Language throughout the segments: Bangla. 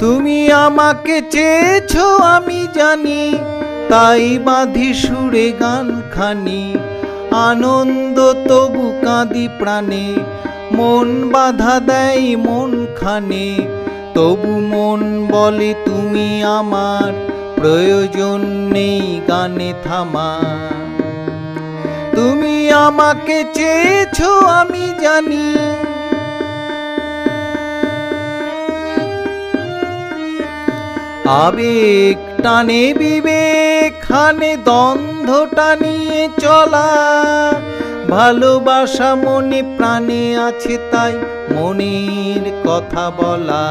তুমি আমাকে চেয়েছো আমি জানি, তাই বাঁধি সুরে গানখানি। আনন্দ তবু কাঁদি প্রাণে, মন বাধা দেয় মনখানে। তবু মন বলে তুমি আমার, প্রয়োজন নেই গানে থামা। তুমি আমাকে চেয়েছো আমি জানি, আবেগ টানে বিবেক খানে দ্বন্দ্ব টানিয়ে চলা। ভালোবাসা মনে প্রাণে আছে তাই মনের কথা বলা।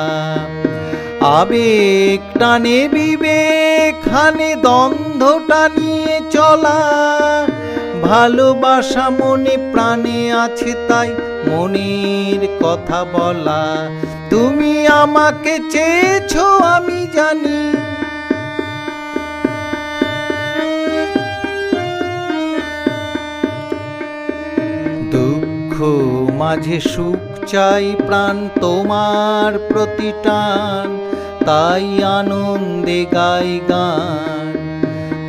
আবেগ টানে বিবেক খানে দ্বন্দ্ব টানিয়ে চলা। ভালোবাসা মনে প্রাণে আছে তাই মনের কথা বলা। তুমি আমাকে চেয়েছো আমি জানি, দুঃখ মাঝে সুখ চাই প্রাণ তোমার প্রতিটান। তাই আনন্দে গাই গান।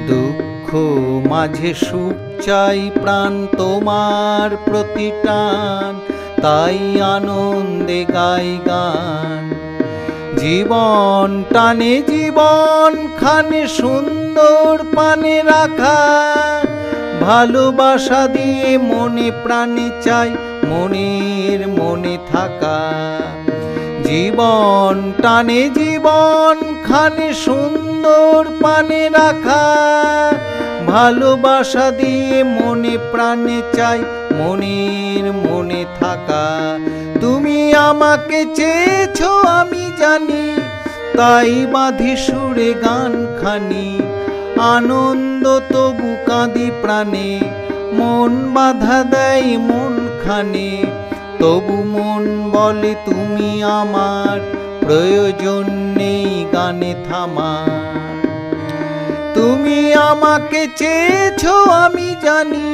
দুঃখ মাঝে সুখ চাই প্রাণ তোমার প্রতিটান। তাই আনন্দে গাই গান। জীবন টানে জীবন খানে সুন্দর পানে রাখা। ভালোবাসা দিয়ে মনে প্রাণে চাই মনের মনে থাকা। জীবন টানে জীবন খানে সুন্দর পানে রাখা। ভালোবাসা দিয়ে মনে প্রাণে চাই মনের মনে থাকা। তুমি আমাকে চেয়েছো আমি জানি, তাই বাঁধি সুরে গানখানি। আনন্দ তবু কাঁদি প্রাণে, মন বাধা দেয় মনখানে। তবু মন বলে তুমি আমার, প্রয়োজন নেই গানে থামা। তুমি আমাকে চেয়েছো আমি জানি।